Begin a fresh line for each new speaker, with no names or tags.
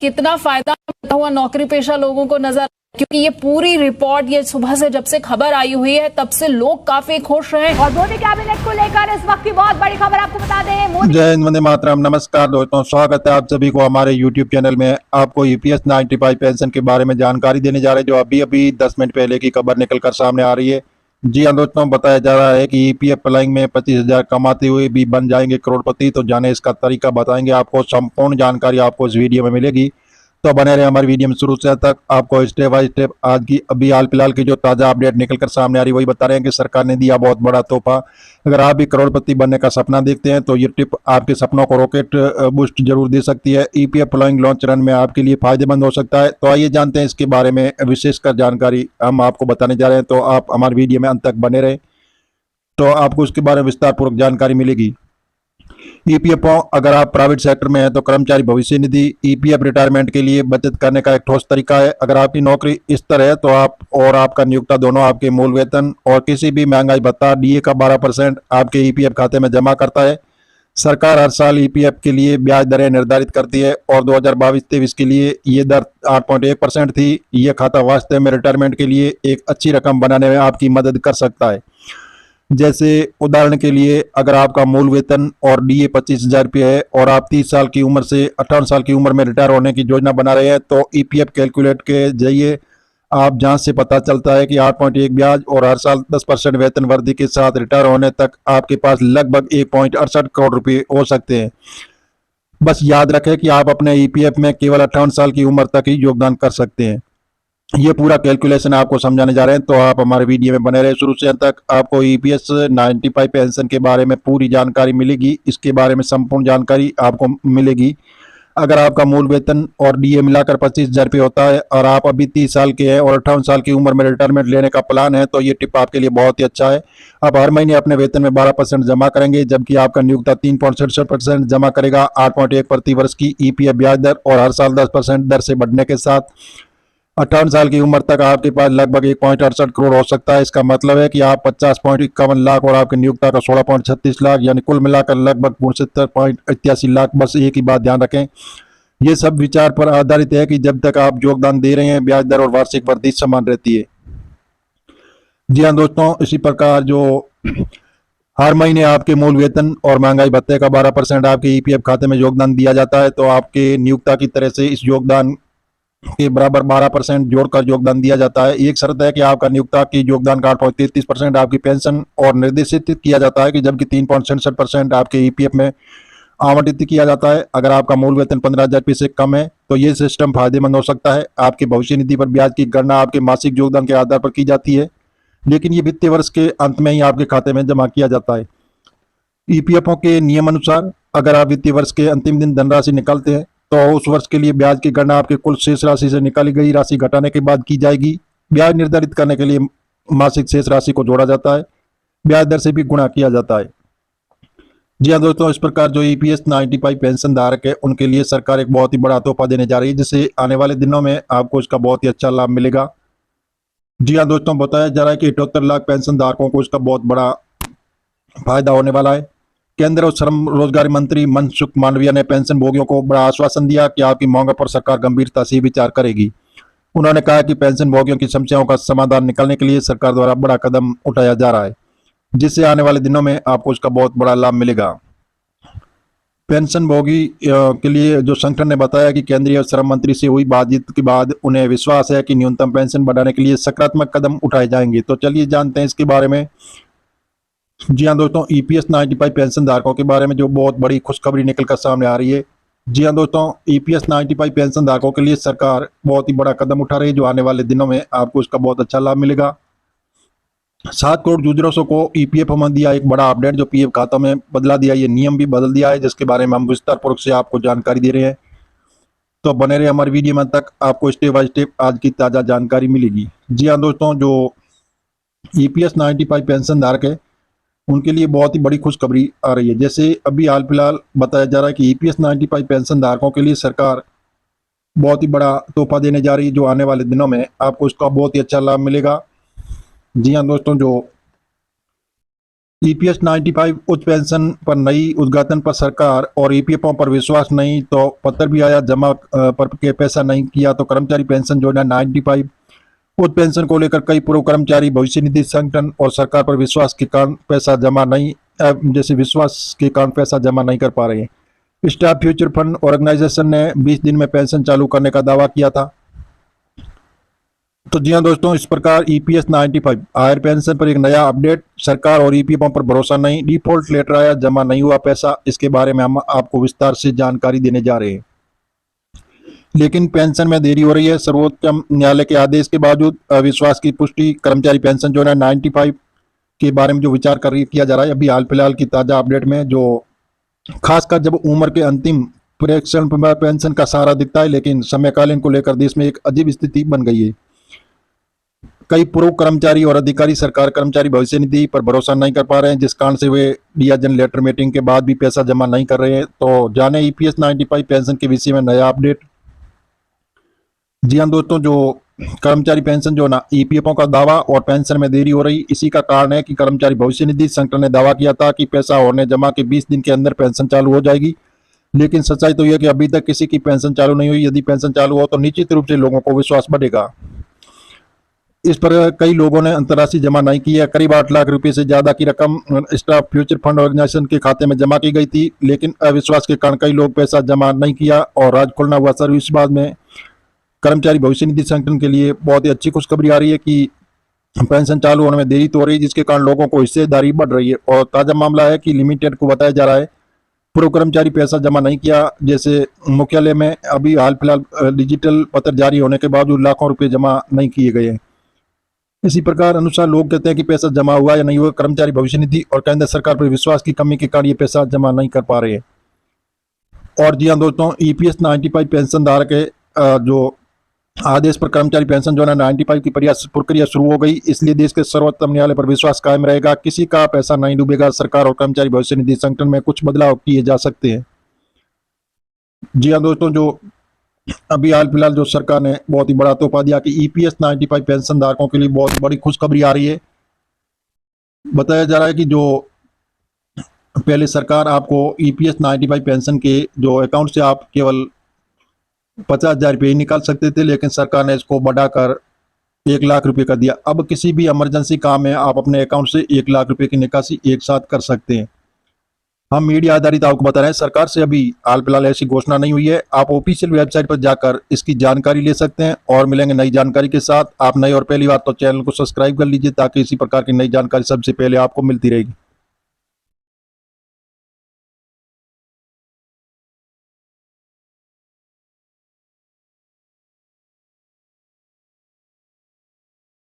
कितना फायदा हुआ नौकरी पेशा लोगों को नजर, क्योंकि ये पूरी रिपोर्ट ये सुबह से जब से खबर आई हुई है तब से लोग काफी खुश रहे।
और मोदी कैबिनेट को लेकर इस वक्त की बहुत बड़ी खबर आपको बता दें।
जय हिंद, वंदे मातरम। नमस्कार दोस्तों, स्वागत है आप सभी को हमारे YouTube चैनल में। आपको EPS 95 पेंशन के बारे में जानकारी देने जा रहे हैं, जो अभी 10 मिनट पहले की खबर निकल कर सामने आ रही है। जी हाँ दोस्तों, बताया जा रहा है कि EPF अप्लाइंग में 25,000 कमाते हुए भी बन जाएंगे करोड़पति। तो जाने इसका तरीका बताएंगे आपको, संपूर्ण जानकारी आपको इस वीडियो में मिलेगी। तो बने रहे हमारी वीडियो में शुरू से तक। आपको स्टेप बाय स्टेप आज की अभी हाल फिलहाल की जो ताज़ा अपडेट निकल कर सामने आ रही है वही बता रहे हैं कि सरकार ने दिया बहुत बड़ा तोहफा। अगर आप भी करोड़पति बनने का सपना देखते हैं तो ये टिप आपके सपनों को रॉकेट बूस्ट जरूर दे सकती है। EPF अप्लाइंग लॉन्च रन में आपके लिए फायदेमंद हो सकता है। तो आइए जानते हैं इसके बारे में विशेषकर जानकारी हम आपको बताने जा रहे हैं। तो आप हमारी वीडियो में अंत तक बने रहें, तो आपको उसके बारे में विस्तार पूर्वक जानकारी मिलेगी। EPF अगर आप प्राइवेट सेक्टर में हैं तो कर्मचारी भविष्य निधि EPF रिटायरमेंट के लिए बचत करने का एक ठोस तरीका है। अगर आपकी नौकरी इस तरह है तो आप और आपका नियोक्ता दोनों आपके मूल वेतन और किसी भी महंगाई भत्ता DA का 12% आपके EPF खाते में जमा करता है। सरकार हर साल EPF के लिए ब्याज दरें निर्धारित करती है और 2022-23 के लिए ये दर 8.1% थी। ये खाता वास्तव में रिटायरमेंट के लिए एक अच्छी रकम बनाने में आपकी मदद कर सकता है। जैसे उदाहरण के लिए, अगर आपका मूल वेतन और DA 25,000 रुपये है और आप 30 साल की उम्र से 58 साल की उम्र में रिटायर होने की योजना बना रहे हैं तो EPF कैलकुलेट के जरिए आप जहां से पता चलता है कि 8.1 ब्याज और हर साल 10% वेतन वृद्धि के साथ रिटायर होने तक आपके पास लगभग 1.68 करोड़ रुपये हो सकते हैं। बस याद रखें कि आप अपने EPF में केवल 58 साल की उम्र तक ही योगदान कर सकते हैं। ये पूरा कैलकुलेशन आपको समझाने जा रहे हैं, तो आप हमारे वीडियो में बने रहे शुरू से अंत तक। आपको EPS 95 पेंशन के बारे में पूरी जानकारी मिलेगी। इसके बारे में संपूर्ण जानकारी आपको मिलेगी। अगर आपका मूल वेतन और DA मिलाकर 25,000 रुपये होता है और आप अभी 30 साल के हैं और 58 साल की उम्र में रिटायरमेंट लेने का प्लान है तो ये टिप आपके लिए बहुत ही अच्छा है। आप हर महीने अपने वेतन में 12% जमा करेंगे, जबकि आपका नियोक्ता 3.67% जमा करेगा। 8.1 प्रति वर्ष की EPF ब्याज दर और हर साल 10% दर से बढ़ने के साथ 58 साल की उम्र तक आपके पास लगभग 1.68 करोड़ हो सकता है। इसका मतलब है कि आप 50.51 लाख और आपके नियोक्ता का 16.36 लाख, यानी कुल मिलाकर लगभग 69.81 लाख। बस एक ही बात ध्यान रखें, ये सब विचार पर आधारित है कि जब तक आप योगदान दे रहे हैं ब्याज दर और वार्षिक वृद्धि समान रहती है। जी हाँ दोस्तों, इसी प्रकार जो हर महीने आपके मूल वेतन और महंगाई भत्ते का 12% आपके EPF खाते में योगदान दिया जाता है, तो आपके नियोक्ता की तरह से इस योगदान के बराबर 12% जोड़कर योगदान दिया जाता है। एक शर्त है कि आपका नियोक्ता की योगदान का 8.33% आपकी पेंशन और निर्देशित किया जाता है, कि जबकि 3.67% आपके EPF में आवंटित किया जाता है। अगर आपका मूल वेतन 15,000 रुपये से कम है तो ये सिस्टम फायदेमंद हो सकता है। आपके भविष्य निधि पर ब्याज की गणना आपके मासिक योगदान के आधार पर की जाती है, लेकिन ये वित्तीय वर्ष के अंत में ही आपके खाते में जमा किया जाता है। EPF के नियम अनुसार अगर आप वित्तीय वर्ष के अंतिम दिन धनराशि निकालते हैं तो उस वर्ष के लिए ब्याज की गणना आपके कुल शेष राशि से निकाली गई राशि घटाने के बाद की जाएगी। ब्याज निर्धारित करने के लिए मासिक शेष राशि को जोड़ा जाता है, ब्याज दर से भी गुणा किया जाता है। जी हाँ दोस्तों, इस प्रकार जो EPS 95 पेंशन धारक है उनके लिए सरकार एक बहुत ही बड़ा तोहफा देने जा रही है, जिससे आने वाले दिनों में आपको इसका बहुत ही अच्छा लाभ मिलेगा। जी हाँ दोस्तों, बताया जा रहा है कि 78 लाख पेंशन धारकों को इसका बहुत बड़ा फायदा होने वाला है। केंद्र और श्रम रोजगार मंत्री मनसुख मांडविया ने पेंशन भोगियों को बड़ा आश्वासन दिया कि आपकी मांगों पर सरकार गंभीरता से विचार करेगी। उन्होंने कहा कि पेंशन भोगियों की समस्याओं का समाधान निकालने के लिए सरकार द्वारा बड़ा कदम उठाया जा रहा है, जिससे आने वाले दिनों में आपको इसका बहुत बड़ा लाभ मिलेगा। पेंशन भोगी के लिए जो संगठन ने बताया कि केंद्रीय श्रम मंत्री से हुई बातचीत के बाद उन्हें विश्वास है कि न्यूनतम पेंशन बढ़ाने के लिए सकारात्मक कदम उठाए जाएंगे। तो चलिए जानते हैं इसके बारे में। जी हाँ दोस्तों, EPS 95 पेंशन धारकों के बारे में जो बहुत बड़ी खुशखबरी निकल कर सामने आ रही है। जी हाँ दोस्तों, EPS 95 पेंशन धारकों के लिए सरकार बहुत ही बड़ा कदम उठा रही है, जो आने वाले दिनों में आपको इसका बहुत अच्छा लाभ मिलेगा। 7 करोड़ यूजर्स को EPF में दिया एक बड़ा अपडेट, जो PF खातों में बदला दिया। ये नियम भी बदल दिया है, जिसके बारे में हम विस्तार पूर्वक से आपको जानकारी दे रहे हैं। तो बने रहे हमारी वीडियो में तक, आपको स्टेप बाय स्टेप आज की ताज़ा जानकारी मिलेगी। जी हाँ दोस्तों, जो EPS 95 पेंशन धारक है उनके लिए बहुत ही बड़ी खुशखबरी आ रही है। जैसे अभी हाल फिलहाल बताया जा रहा है कि EPS 95 पेंशन धारकों के लिए सरकार बहुत ही बड़ा तोहफा देने जा रही है, जो आने वाले दिनों में आपको इसका बहुत ही अच्छा लाभ मिलेगा। जी हाँ दोस्तों, जो ईपीएस 95 उच्च पेंशन पर नई उद्घाटन पर सरकार और ईपीएफओ पर विश्वास नहीं, तो पत्र भी आया, जमा पर के पैसा नहीं किया तो कर्मचारी पेंशन योजना 95 उच्च पेंशन को लेकर कई पूर्व कर्मचारी, भविष्य निधि संगठन और सरकार पर विश्वास के कारण पैसा जमा नहीं कर पा रहे हैं। स्टाफ फ्यूचर फंड ऑर्गेनाइजेशन ने 20 दिन में पेंशन चालू करने का दावा किया था। तो जी हाँ दोस्तों, इस प्रकार ईपीएस 95 हायर पेंशन पर एक नया अपडेट। सरकार और ईपीएफओ पर भरोसा नहीं, डिफॉल्ट लेटर आया, जमा नहीं हुआ पैसा। इसके बारे में हम आपको विस्तार से जानकारी देने जा रहे हैं। लेकिन पेंशन में देरी हो रही है। सर्वोच्च न्यायालय के आदेश के बावजूद अविश्वास की पुष्टि। कर्मचारी पेंशन जो है 95 के बारे में जो विचार किया जा रहा है अभी हाल फिलहाल की ताजा अपडेट में, जो खासकर जब उम्र के अंतिम प्रेक्षण पर पेंशन का सहारा दिखता है, लेकिन समयकालीन को लेकर देश में एक अजीब स्थिति बन गई है। कई पूर्व कर्मचारी और अधिकारी सरकार कर्मचारी भविष्य निधि पर भरोसा नहीं कर पा रहे हैं, जिस कारण से वे डियाजन लेटर मीटिंग के बाद भी पैसा जमा नहीं कर रहे हैं। तो जाने ईपीएस 95 पेंशन के विषय में नया अपडेट। जी हाँ दोस्तों, जो कर्मचारी पेंशन जो ना ईपीएफओ का दावा और पेंशन में देरी हो रही, इसी का कारण है कि कर्मचारी भविष्य निधि संगठन ने दावा किया था कि पैसा होने जमा के 20 दिन के अंदर पेंशन चालू हो जाएगी। लेकिन सच्चाई तो यह है कि अभी तक किसी की पेंशन चालू नहीं हुई। यदि पेंशन चालू हो तो निश्चित रूप से लोगों को विश्वास बढ़ेगा। इस पर कई लोगों ने अंतर्राशि जमा नहीं की है। करीब 8 लाख रुपए से ज्यादा की रकम स्टाफ फ्यूचर फंड ऑर्गेनाइजेशन के खाते में जमा की गई थी, लेकिन अविश्वास के कारण कई लोग पैसा जमा नहीं किया और राज खोलना हुआ। सर्विसबाद में कर्मचारी भविष्य निधि संगठन के लिए बहुत ही अच्छी खुशखबरी आ रही है कि पेंशन चालू होने में देरी तो हो रही है, जिसके कारण लोगों को हिस्सेदारी बढ़ रही है। और ताजा मामला है कि लिमिटेड को बताया जा रहा है पूर्व कर्मचारी पैसा जमा नहीं किया। जैसे मुख्यालय में अभी हाल फिलहाल डिजिटल पत्र जारी होने के बावजूद लाखों रुपए जमा नहीं किए गए हैं। इसी प्रकार अनुसार लोग कहते हैं कि पैसा जमा हुआ या नहीं हुआ, कर्मचारी भविष्य निधि और केंद्र सरकार पर विश्वास की कमी के कारण ये पैसा जमा नहीं कर पा रहे हैं। और जी हाँ दोस्तों, ईपीएस 95 पेंशन धारक के जो आदेश पर कर्मचारी पेंशन जो है 95 की प्रक्रिया शुरू हो गई, इसलिए देश के सर्वोच्च न्यायालय पर विश्वास कायम रहेगा। किसी का पैसा नहीं डूबेगा। सरकार और कर्मचारी भविष्य निधि संगठन में कुछ बदलाव किए जा सकते हैं। जी हाँ दोस्तों, जो अभी हाल फिलहाल जो सरकार ने बहुत ही बड़ा तोहफा दिया कि ईपीएस 95 पेंशन धारकों के लिए बहुत बड़ी खुशखबरी आ रही है। बताया जा रहा है कि जो पहले सरकार आपको ईपीएस 95 पेंशन के जो अकाउंट से आप केवल 50,000 रुपये ही निकाल सकते थे, लेकिन सरकार ने इसको बढ़ाकर 1 लाख रुपए कर दिया। अब किसी भी इमरजेंसी काम में आप अपने अकाउंट से 1 लाख रुपए की निकासी एक साथ कर सकते हैं। हम मीडिया आधारित आपको बता रहे हैं, सरकार से अभी हाल फिलहाल ऐसी घोषणा नहीं हुई है। आप ऑफिशियल वेबसाइट पर जाकर इसकी जानकारी ले सकते हैं और मिलेंगे नई जानकारी के साथ। आप नए और पहली बार तो चैनल को सब्सक्राइब कर लीजिए ताकि इसी प्रकार की नई जानकारी सबसे पहले आपको मिलती रहेगी।